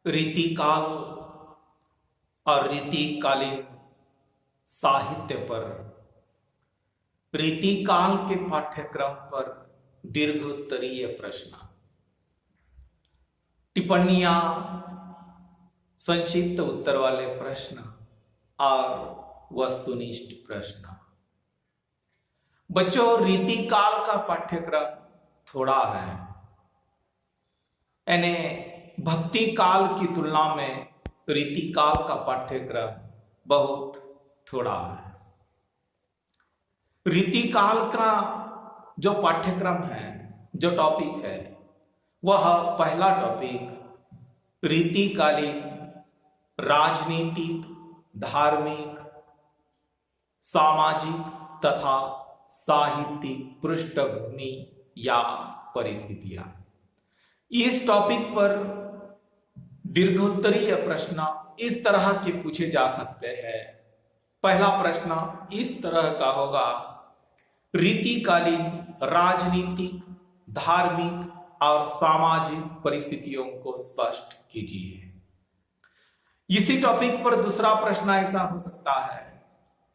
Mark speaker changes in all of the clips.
Speaker 1: रीतिकाल और रीतिकालीन साहित्य पर रीतिकाल के पाठ्यक्रम पर दीर्घोत्तरीय प्रश्न, टिप्पणियां, संक्षिप्त उत्तर वाले प्रश्न और वस्तुनिष्ठ प्रश्न। बच्चों, रीतिकाल का पाठ्यक्रम थोड़ा है, यानी भक्ति काल की तुलना में रीतिकाल का पाठ्यक्रम बहुत थोड़ा है। रीतिकाल का जो पाठ्यक्रम है, जो टॉपिक है, वह पहला टॉपिक रीतिकालीन राजनीतिक, धार्मिक, सामाजिक तथा साहित्यिक पृष्ठभूमि या परिस्थितियां। इस टॉपिक पर दीर्घोत्तरीय प्रश्न इस तरह के पूछे जा सकते हैं। पहला प्रश्न इस तरह का होगा, रीतिकालीन राजनीतिक, धार्मिक और सामाजिक परिस्थितियों को स्पष्ट कीजिए। इसी टॉपिक पर दूसरा प्रश्न ऐसा हो सकता है,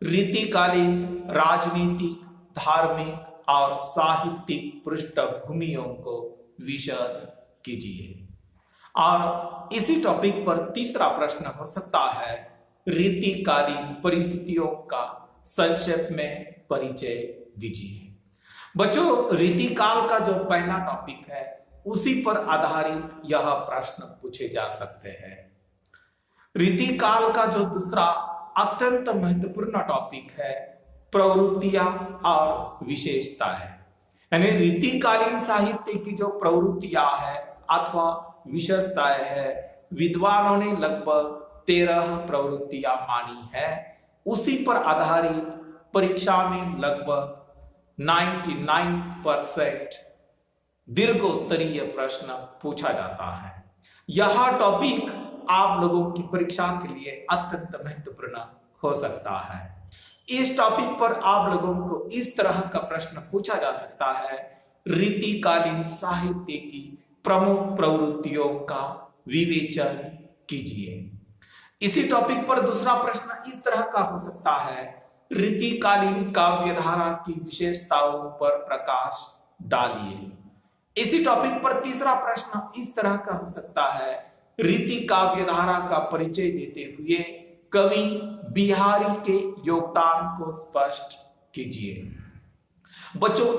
Speaker 1: रीतिकालीन राजनीतिक, धार्मिक और साहित्यिक पृष्ठभूमियों को विशद कीजिए। और इसी टॉपिक पर तीसरा प्रश्न हो सकता है, रीतिकालीन परिस्थितियों का संक्षेप में परिचय दीजिए। बच्चों, रीतिकाल का जो पहला टॉपिक है उसी पर आधारित यह प्रश्न पूछे जा सकते हैं। रीतिकाल का जो दूसरा अत्यंत महत्वपूर्ण टॉपिक है, प्रवृत्तियां और विशेषताएं, यानी रीतिकालीन साहित्य की जो प्रवृत्तियां है अथवा विशेषताएं है, विद्वानों ने लगभग 13 प्रवृत्तियां मानी है। उसी पर आधारित परीक्षा में लगभग 99% दीर्घोत्तरीय प्रश्न पूछा जाता है। यह टॉपिक आप लोगों की परीक्षा के लिए अत्यंत महत्वपूर्ण हो सकता है। इस टॉपिक पर आप लोगों को इस तरह का प्रश्न पूछा जा सकता है, रीतिकालीन साहित्य की प्रमुख प्रवृत्तियों का विवेचन कीजिए। इसी टॉपिक पर दूसरा प्रश्न इस तरह का हो सकता है, रीतिकालीन काव्यधारा की विशेषताओं पर प्रकाश डालिए। इसी टॉपिक पर तीसरा प्रश्न इस तरह का हो सकता है, रीति काव्यधारा का परिचय देते हुए कवि बिहारी के योगदान को स्पष्ट कीजिए। बच्चों,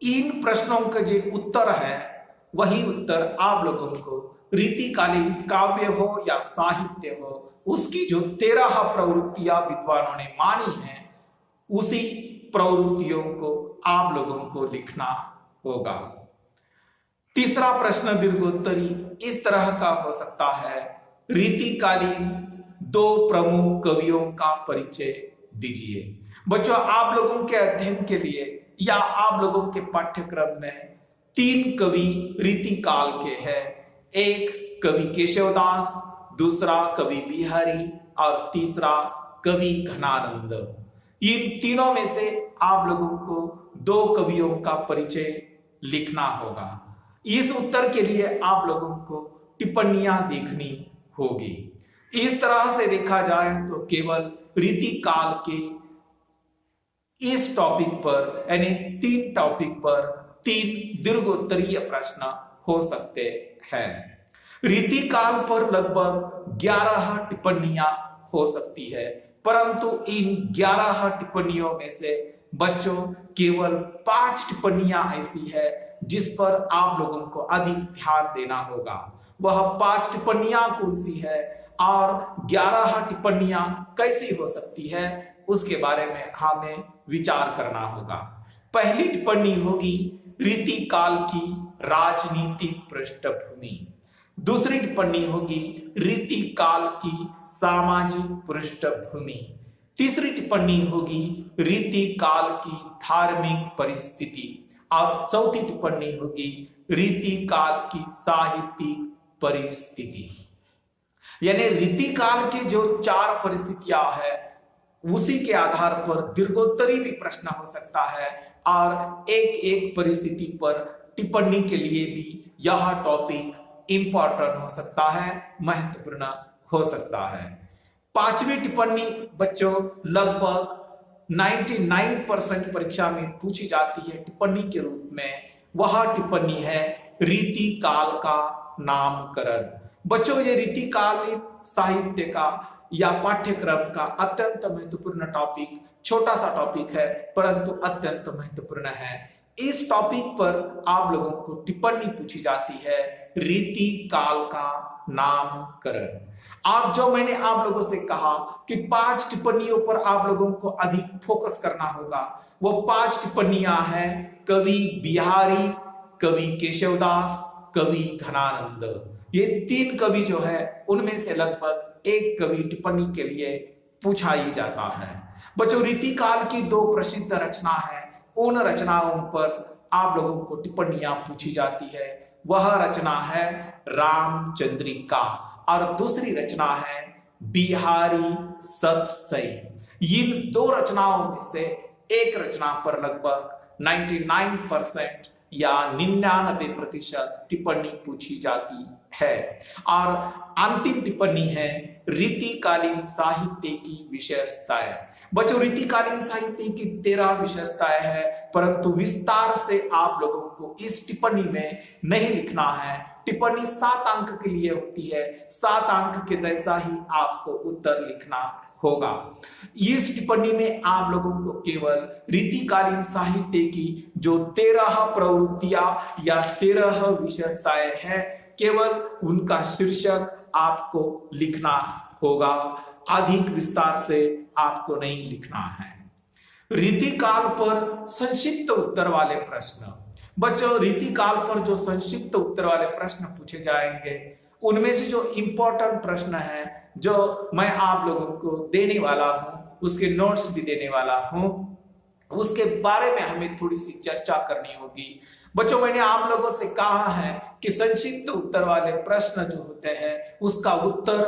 Speaker 1: इन प्रश्नों के जो उत्तर है वही उत्तर आप लोगों को रीतिकालीन काव्य हो या साहित्य हो, उसकी जो 13 प्रवृत्तियां विद्वानों ने मानी है, उसी प्रवृत्तियों को आप लोगों को लिखना होगा। तीसरा प्रश्न दीर्घोत्तरी इस तरह का हो सकता है, रीतिकालीन 2 प्रमुख कवियों का परिचय दीजिए। बच्चों, आप लोगों के अध्ययन के लिए या आप लोगों के पाठ्यक्रम में 3 कवि रीतिकाल के हैं। एक कवि केशवदास, दूसरा कवि बिहारी और तीसरा कवि घनानंद। इन तीनों में से आप लोगों को 2 कवियों का परिचय लिखना होगा। इस उत्तर के लिए आप लोगों को टिप्पणियां देखनी होगी। इस तरह से देखा जाए तो केवल रीतिकाल के इस टॉपिक पर, यानी 3 टॉपिक पर 3 दीर्घोत्तरीय प्रश्न हो सकते हैं। रीतिकाल पर लगभग 11 टिप्पणियां हो सकती है, परंतु इन 11 टिप्पणियों में से बच्चों केवल 5 टिप्पणियां ऐसी है जिस पर आप लोगों को अधिक ध्यान देना होगा। वह 5 टिप्पणियां कौन सी है और 11 टिप्पणियां कैसी हो सकती है, उसके बारे में हमें विचार करना होगा। पहली टिप्पणी होगी रीतिकाल की राजनीतिक पृष्ठभूमि। दूसरी टिप्पणी होगी रीतिकाल की सामाजिक पृष्ठभूमि। तीसरी टिप्पणी होगी रीतिकाल की धार्मिक परिस्थिति और चौथी टिप्पणी होगी रीतिकाल की साहित्यिक परिस्थिति। यानी रीतिकाल के जो 4 परिस्थितियां है उसी के आधार पर दीर्घोत्तरी भी प्रश्न हो सकता है और एक एक परिस्थिति पर टिप्पणी के लिए भी यह टॉपिक इंपॉर्टेंट हो सकता है, महत्वपूर्ण हो सकता है। पांचवी टिप्पणी बच्चों लगभग 99% परीक्षा में पूछी जाती है टिप्पणी के रूप में। वह टिप्पणी है रीति काल का नामकरण। बच्चों ये रीतिकालीन साहित्य का या पाठ्यक्रम का अत्यंत महत्वपूर्ण टॉपिक, छोटा सा टॉपिक है परंतु अत्यंत महत्वपूर्ण है। इस टॉपिक पर आप लोगों को टिप्पणी पूछी जाती है रीति काल का नामकरण। और जो मैंने आप लोगों से कहा कि 5 टिप्पणियों पर आप लोगों को अधिक फोकस करना होगा, वो 5 टिप्पणियां हैं कवि बिहारी, कवि केशवदास, कवि घनानंद। ये 3 कवि जो है उनमें से लगभग एक कवि टिप्पणी के लिए पूछा ही जाता है। बच्चों रीतिकाल की 2 प्रसिद्ध रचना है, उन रचनाओं पर आप लोगों को टिप्पणियां पूछी जाती है। वह रचना है रामचंद्रिका और दूसरी रचना है बिहारी सतसई। इन 2 रचनाओं में से एक रचना पर लगभग 99% या 99% टिप्पणी पूछी जाती है। और अंतिम टिप्पणी है रीतिकालीन साहित्य की विशेषताएं। बच्चों रीतिकालीन साहित्य की 13 विशेषताएं हैं, परंतु विस्तार से आप लोगों को इस टिप्पणी में नहीं लिखना है। टिप्पणी 7 अंक के लिए होती है, 7 अंक के जैसा ही आपको उत्तर लिखना होगा। इस टिप्पणी में आप लोगों को केवल रीतिकालीन साहित्य की जो 13 प्रवृत्तियां या 13 विशेषताएं हैं, केवल उनका शीर्षक आपको लिखना होगा, अधिक विस्तार से आपको नहीं लिखना है। रीतिकाल पर संक्षिप्त उत्तर वाले प्रश्न। बच्चों रीतिकाल पर जो संक्षिप्त उत्तर वाले प्रश्न पूछे जाएंगे, उनमें से जो इंपॉर्टेंट प्रश्न है जो मैं आप लोगों को देने वाला हूं, उसके नोट्स भी देने वाला हूं, उसके बारे में हमें थोड़ी सी चर्चा करनी होगी। बच्चों मैंने आप लोगों से कहा है कि संक्षिप्त उत्तर वाले प्रश्न जो होते हैं उसका उत्तर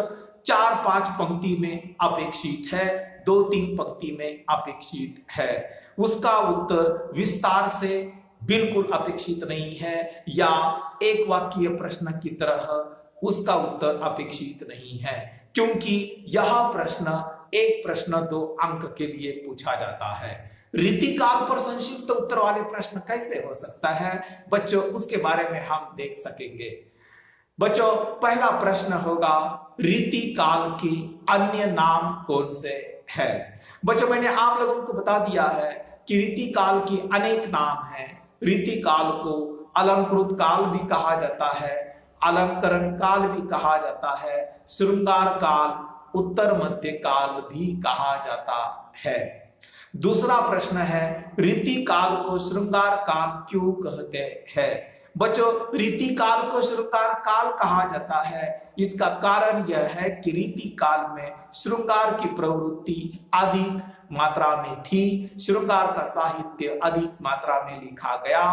Speaker 1: 4-5 पंक्ति में अपेक्षित है, 2-3 पंक्ति में अपेक्षित है। उसका उत्तर विस्तार से बिल्कुल अपेक्षित नहीं है, या एक वाक्य प्रश्न की तरह उसका उत्तर अपेक्षित नहीं है, क्योंकि यह प्रश्न एक प्रश्न 2 अंक के लिए पूछा जाता है। रीतिकाल पर संक्षिप्त उत्तर वाले प्रश्न कैसे हो सकता है बच्चों, उसके बारे में हम देख सकेंगे। बच्चों पहला प्रश्न होगा रीतिकाल की अन्य नाम कौन से है। बच्चों मैंने आप लोगों को बता दिया है कि रीतिकाल की अनेक नाम हैं। रीतिकाल को अलंकृत काल भी कहा जाता है, अलंकरण काल भी कहा जाता है, श्रृंगार काल, उत्तर मध्य काल भी कहा जाता है। दूसरा प्रश्न है रीतिकाल को श्रृंगार काल क्यों कहते हैं। बच्चों रीतिकाल को श्रृंगार काल कहा जाता है, इसका कारण यह है कि रीतिकाल में श्रृंगार की प्रवृत्ति अधिक मात्रा में थी, श्रृंगार का साहित्य अधिक मात्रा में लिखा गया,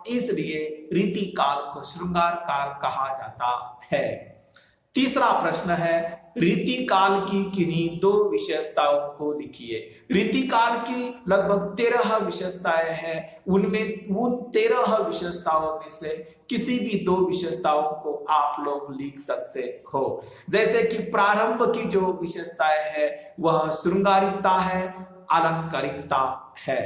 Speaker 1: इसलिए रीतिकाल को श्रृंगार काल कहा जाता है। तीसरा प्रश्न है रीतिकाल की किन्हीं 2 विशेषताओं को लिखिए। रीतिकाल की लगभग 13 विशेषताएं हैं, उनमें उन 13 विशेषताओं में से किसी भी 2 विशेषताओं को आप लोग लिख सकते हो। जैसे कि प्रारंभ की जो विशेषताएं है वह श्रृंगारिकता है, अलंकारिकता है।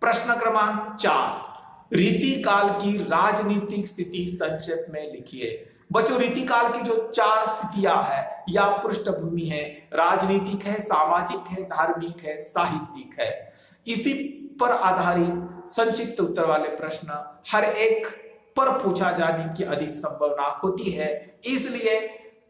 Speaker 1: प्रश्न क्रमांक 4 रीतिकाल की राजनीतिक स्थिति संक्षेप में लिखिए। बच्चों रीतिकाल की जो 4 स्थितियां है या पृष्ठभूमि है, राजनीतिक है, सामाजिक है, धार्मिक है, साहित्यिक है, इसी पर आधारित संक्षिप्त उत्तर वाले प्रश्न हर एक पर पूछा जाने की अधिक संभावना होती है। इसलिए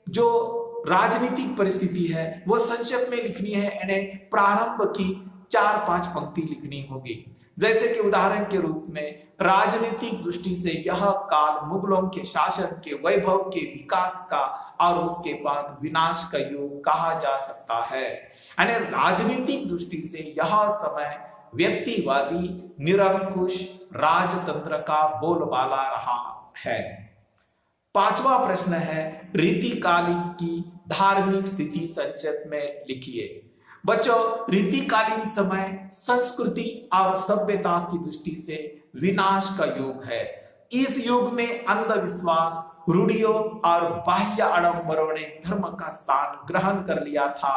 Speaker 1: जो राजनीतिक परिस्थिति है वो संक्षेप में लिखनी है, यानी प्रारंभ की 4-5 पंक्ति लिखनी होगी। जैसे कि उदाहरण के रूप में राजनीतिक दृष्टि से यह काल मुगलों के शासन के वैभव के विकास का और उसके बाद विनाश का युग कहा जा सकता है। यानी राजनीतिक दृष्टि से यह समय व्यक्तिवादी निरंकुश राजतंत्र का बोलबाला रहा है। 5वां प्रश्न है रीतिकालीन की धार्मिक स्थिति संक्षेप में लिखिए। बच्चों रीतिकालीन समय संस्कृति और सभ्यता की दृष्टि से विनाश का युग है। इस युग में अंधविश्वास रूढ़ियों और बाह्य आडंबरों ने धर्म का स्थान ग्रहण कर लिया था।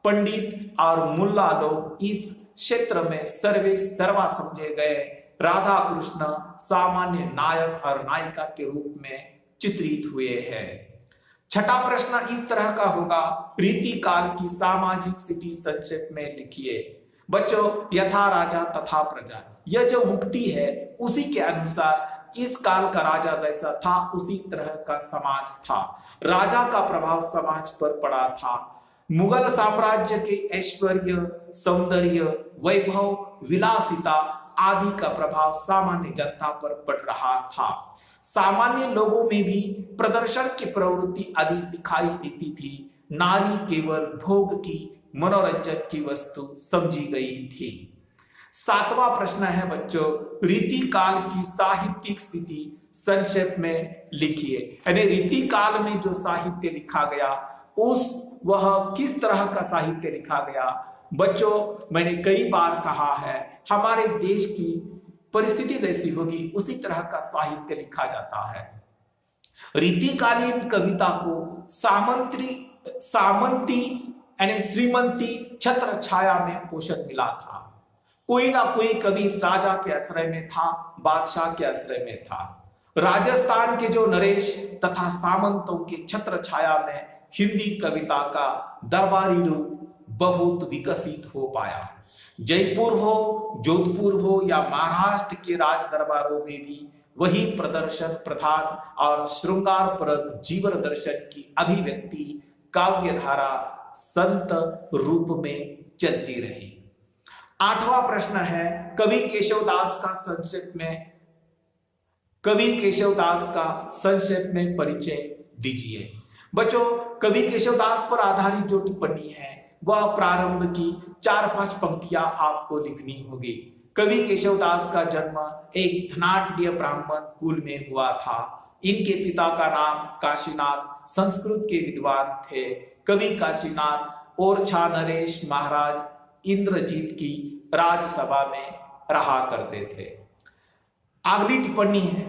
Speaker 1: पंडित और मुल्ला लोग इस क्षेत्र में सर्वे सर्वा समझे गए। राधा कृष्ण सामान्य नायक और नायिका के रूप में चित्रित हुए हैं। छठा प्रश्न इस तरह का होगा, रीति काल की सामाजिक स्थिति संक्षेप में लिखिए। बच्चों, यथा राजा तथा प्रजा, यह जो मुक्ति है उसी के अनुसार इस काल का राजा जैसा था उसी तरह का समाज था। राजा का प्रभाव समाज पर पड़ा था। मुगल साम्राज्य के ऐश्वर्य, सौंदर्य, वैभव, विलासिता आदि का प्रभाव सामान्य जनता पर पड़ रहा था। सामान्य लोगों में भी प्रदर्शन की प्रवृत्ति अधिक दिखाई देती थी। नारी केवल भोग की, मनोरंजन की वस्तु समझी गई थी। सातवां प्रश्न है बच्चों, रीति काल की साहित्यिक स्थिति संक्षेप में लिखिए। यानी रीति काल में जो साहित्य लिखा गया वह किस तरह का साहित्य लिखा गया। बच्चों, मैंने कई बार कहा है, हमारे देश की परिस्थिति जैसी होगी उसी तरह का साहित्य लिखा जाता है। रीतिकालीन कविता को सामंती यानी श्रीमंती छत्र छाया में पोषण मिला था। कोई ना कोई कवि राजा के आश्रय में था, बादशाह के आश्रय में था। राजस्थान के जो नरेश तथा सामंतों के छत्र छाया में हिंदी कविता का दरबारी रूप बहुत विकसित हो पाया। जयपुर हो, जोधपुर हो या महाराष्ट्र के राज दरबारों में भी वही प्रदर्शन प्रधान और श्रृंगारप्रद जीवन दर्शन की अभिव्यक्ति काव्य धारा संत रूप में चलती रही। आठवां प्रश्न है, कवि केशवदास का संक्षेप में परिचय दीजिए। बच्चों, कवि केशवदास पर आधारित जो टिप्पणी है वह प्रारंभ की 4-5 पंक्तियां आपको लिखनी होगी। कवि केशवदास का जन्म एक धनाढ्य ब्राह्मण कुल में हुआ था। इनके पिता का नाम काशीनाथ संस्कृत के विद्वान थे। कवि काशीनाथ ओरछा नरेश महाराज इंद्रजीत की राजसभा में रहा करते थे। अगली टिप्पणी है,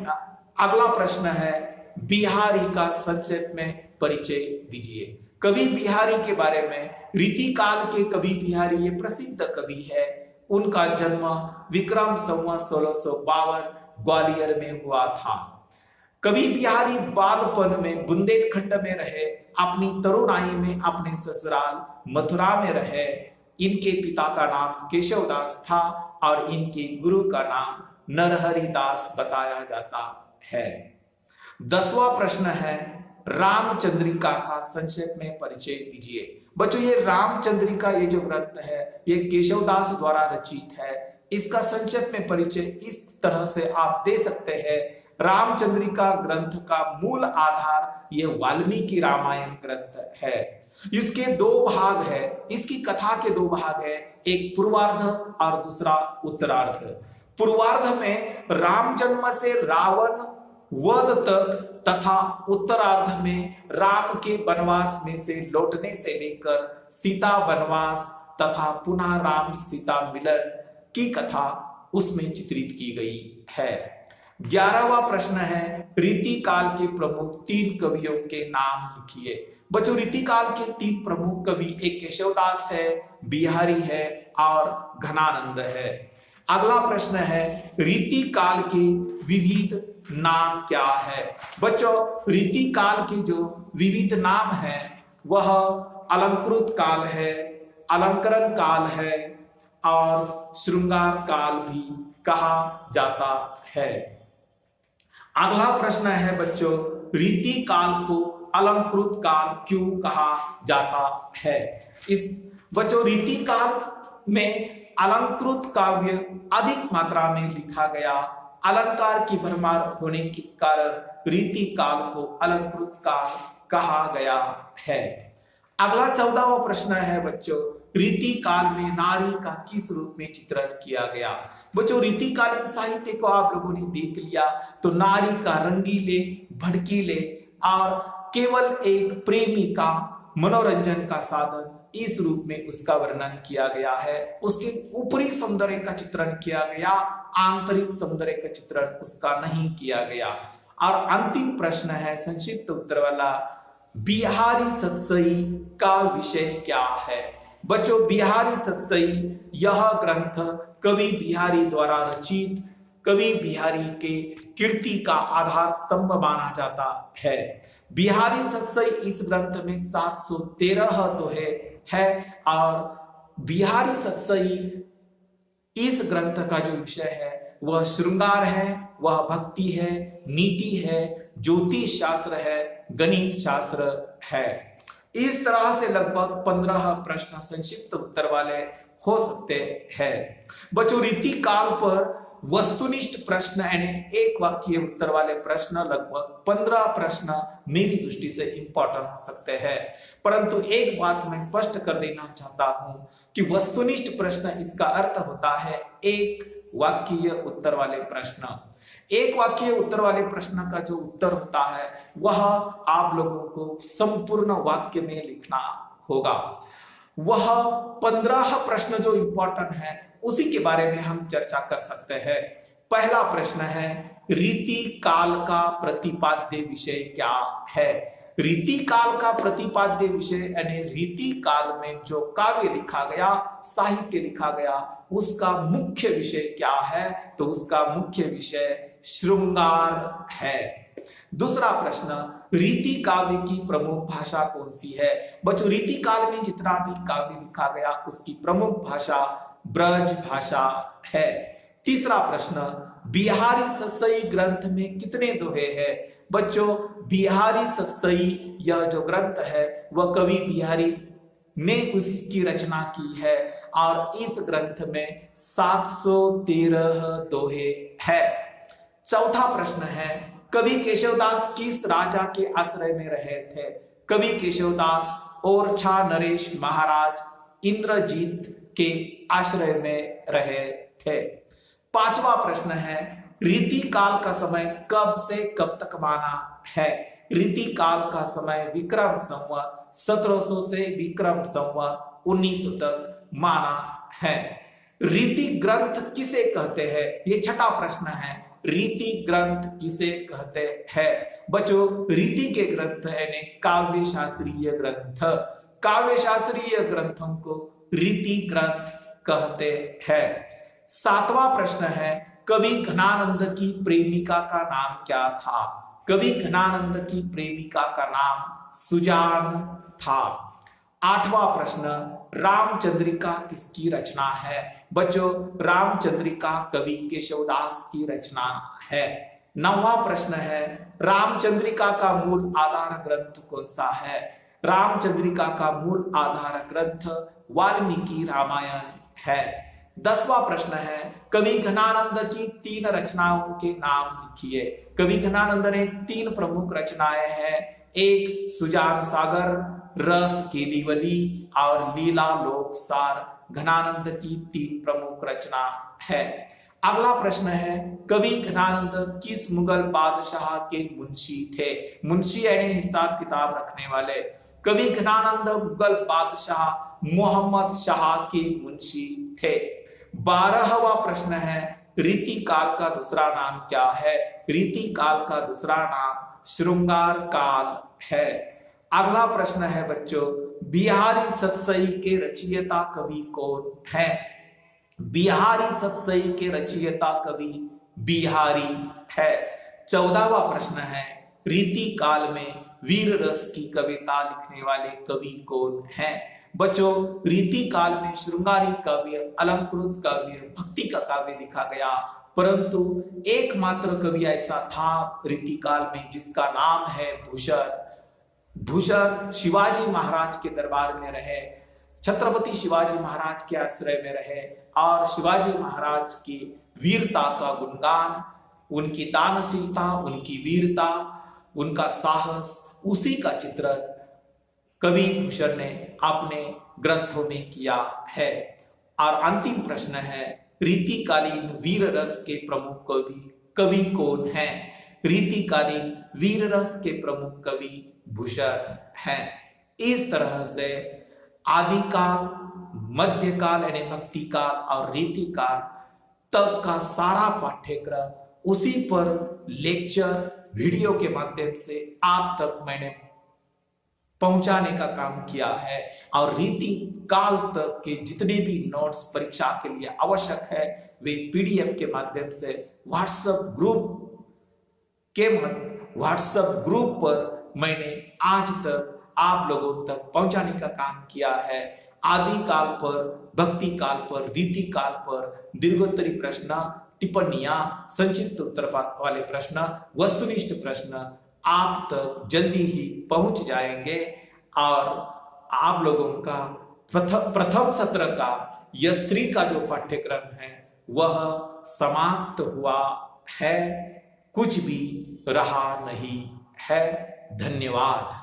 Speaker 1: अगला प्रश्न है, बिहारी का संक्षेप में परिचय दीजिए। कवि बिहारी के बारे में, रीति काल के कवि बिहारी ये प्रसिद्ध कवि है। उनका जन्म विक्रम संवत 1652 ग्वालियर में हुआ था। कवि बिहारी बालपन में बुंदेलखंड में रहे, अपनी तरुणाई में अपने ससुराल मथुरा में रहे। इनके पिता का नाम केशवदास था और इनके गुरु का नाम नरहरि दास बताया जाता है। 10वां प्रश्न है, रामचंद्रिका का संक्षेप में परिचय दीजिए। बच्चों, ये रामचंद्रिका ये जो ग्रंथ है ये केशवदास द्वारा रचित है। इसका संक्षेप में परिचय इस तरह से आप दे सकते हैं। रामचंद्रिका ग्रंथ का मूल आधार ये वाल्मीकि रामायण ग्रंथ है। इसके 2 भाग है, इसकी कथा के 2 भाग है, एक पूर्वार्ध और दूसरा उत्तरार्ध। पूर्वार्ध में राम जन्म से रावण वध तक तथा उत्तरार्ध में राम के वनवास में से लौटने से लेकर सीता वनवास तथा पुनः राम सीता मिलन की कथा उसमें चित्रित की गई है। 11वां प्रश्न है, रीति काल के प्रमुख 3 कवियों के नाम लिखिए। बच्चों, रीति काल के 3 प्रमुख कवि एक केशवदास है, बिहारी है और घनानंद है। अगला प्रश्न है, रीति काल के विविध नाम क्या है। बच्चों, रीति काल के जो विविध नाम है वह अलंकृत काल है, अलंकरण काल है और श्रृंगार काल भी कहा जाता है। अगला प्रश्न है बच्चों, रीति काल को अलंकृत काल क्यों कहा जाता है। बच्चों, रीति काल में अलंकृत काव्य अधिक मात्रा में लिखा गया। अलंकार की भरमार होने के कारण रीति काल को अलंकृत काल कहा गया है। अगला 14वां प्रश्न है बच्चों, रीति काल में नारी का किस रूप में चित्रण किया गया। बच्चों, रीतिकालीन साहित्य को आप लोगों ने देख लिया तो नारी का रंगीले, भड़कीले और केवल एक प्रेमी का मनोरंजन का साधन इस रूप में उसका वर्णन किया गया है। उसके ऊपरी सौंदर्य का चित्रण किया गया, आंतरिक सौंदर्य का चित्रण उसका नहीं किया गया। और अंतिम प्रश्न है संक्षिप्त उत्तर वाला, बिहारी सतसई का विषय क्या है। बच्चों, बिहारी सतसई यह ग्रंथ कवि बिहारी द्वारा रचित कवि बिहारी के कीर्ति का आधार स्तंभ माना जाता है। बिहारी सतसई इस ग्रंथ में 713 दोहे है और बिहारी सतसई इस ग्रंथ का जो विषय है वह श्रृंगार है, वह भक्ति है, नीति है, ज्योतिष शास्त्र है, गणित शास्त्र है। इस तरह से लगभग 15 प्रश्न संक्षिप्त उत्तर वाले हो सकते हैं। बच्चों, रीति काल पर वस्तुनिष्ठ प्रश्न यानी एक वाक्य उत्तर वाले प्रश्न लगभग 15 प्रश्न मेरी दृष्टि से इंपॉर्टेंट हो सकते हैं। परंतु एक बात मैं स्पष्ट कर देना चाहता हूं कि वस्तुनिष्ठ प्रश्न इसका अर्थ होता है एक वाक्य उत्तर वाले प्रश्न। एक वाक्य उत्तर वाले प्रश्न का जो उत्तर होता है वह आप लोगों को संपूर्ण वाक्य में लिखना होगा। वह 15 प्रश्न जो इंपॉर्टेंट है उसी के बारे में हम चर्चा कर सकते हैं। पहला प्रश्न है, रीति काल का प्रतिपाद्य विषय क्या है। रीति काल का प्रतिपाद्य विषय यानी रीति काल में जो काव्य लिखा गया, साहित्य लिखा गया, उसका मुख्य विषय क्या है, तो उसका मुख्य विषय श्रृंगार है। दूसरा प्रश्न, रीति काव्य की प्रमुख भाषा कौन सी है। बच्चों, रीति काल में जितना भी काव्य लिखा गया उसकी प्रमुख भाषा ब्रज भाषा है। तीसरा प्रश्न, बिहारी सतसई ग्रंथ में कितने दोहे हैं। बच्चों, बिहारी सतसई यह जो ग्रंथ है वह कवि बिहारी ने उसकी रचना की है और इस ग्रंथ में 713 दोहे है। चौथा प्रश्न है, कवि केशवदास किस राजा के आश्रय में रहे थे। कवि केशवदास ओरछा नरेश महाराज इंद्रजीत के आश्रय में रहे थे। पांचवा प्रश्न है, रीति काल का समय कब से कब तक माना है। रीति काल का समय विक्रम संवत 1700 से विक्रम संवत 1900 तक माना है। रीति ग्रंथ किसे कहते हैं, ये छठा प्रश्न है। रीति ग्रंथ किसे कहते हैं। बच्चों, रीति के ग्रंथ यानी काव्य शास्त्रीय ग्रंथ, काव्य शास्त्रीय ग्रंथों को रीति ग्रंथ कहते हैं। सातवां प्रश्न है, कवि घनानंद की प्रेमिका का नाम क्या था। कवि घनानंद की प्रेमिका का नाम सुजान था। आठवां प्रश्न, रामचंद्रिका किसकी रचना है। बच्चों, रामचंद्रिका कवि केशवदास की रचना है। नौवां प्रश्न है, रामचंद्रिका का मूल आधार ग्रंथ कौन सा है। रामचंद्रिका का मूल आधार ग्रंथ वाल्मीकि रामायण है। 10वां प्रश्न है, कवि घनानंद की 3 रचनाओं के नाम लिखिए। कवि घनानंद ने 3 प्रमुख रचनाएं हैं, एक सुजान सागर, रस केलीवली और लीला लोकसार घनानंद की 3 प्रमुख रचना है। अगला प्रश्न है, कवि घनानंद किस मुगल बादशाह के मुंशी थे। मुंशी यानी हिसाब किताब रखने वाले। कवि घनानंद मुगल बादशाह मोहम्मद शाह के मुंशी थे। 12वां प्रश्न है, रीति काल का दूसरा नाम क्या है। रीति काल का दूसरा नाम श्रृंगार काल है। अगला प्रश्न है बच्चों, बिहारी सतसई के रचयिता कवि कौन है। बिहारी सतसई के रचयिता कवि बिहारी है। 14वां प्रश्न है, रीति काल में वीर रस की कविता लिखने वाले कवि कौन है। बच्चों, रीति काल में श्रृंगारी काव्य, अलंकृत काव्य, भक्ति का काव्य लिखा गया, परंतु एकमात्र कवि ऐसा था रीति काल में जिसका नाम है भूषण। भूषण शिवाजी महाराज के दरबार में रहे, छत्रपति शिवाजी महाराज के आश्रय में रहे और शिवाजी महाराज की वीरता का गुणगान, उनकी दानशीलता, उनकी वीरता, उनका साहस, उसी का चित्रण कवि भूषण ने अपने ग्रंथों में किया है। और अंतिम प्रश्न है, रीतिकालीन वीर रस के प्रमुख कवि कौन है। रीतिकालीन वीर रस के प्रमुख कवि भूषण हैं। इस तरह से आदिकाल, मध्यकाल यानी भक्ति काल और रीतिकाल तक का सारा पाठ्यक्रम, उसी पर लेक्चर वीडियो के माध्यम से आप तक मैंने पहुंचाने का काम किया है। और रीति काल तक के जितने भी नोट्स परीक्षा के लिए आवश्यक है वे पीडीएफ के माध्यम से व्हाट्सएप ग्रुप पर मैंने आज तक आप लोगों तक पहुंचाने का काम किया है। आदि काल पर, भक्ति काल पर, रीति काल पर दीर्घोत्तरी प्रश्न, टिप्पणियां, संक्षिप्त उत्तर वाले प्रश्न, वस्तुनिष्ठ प्रश्न आप तक जल्दी ही पहुंच जाएंगे। और आप लोगों का प्रथम सत्र का यस्त्री का जो पाठ्यक्रम है वह समाप्त हुआ है, कुछ भी रहा नहीं है। धन्यवाद।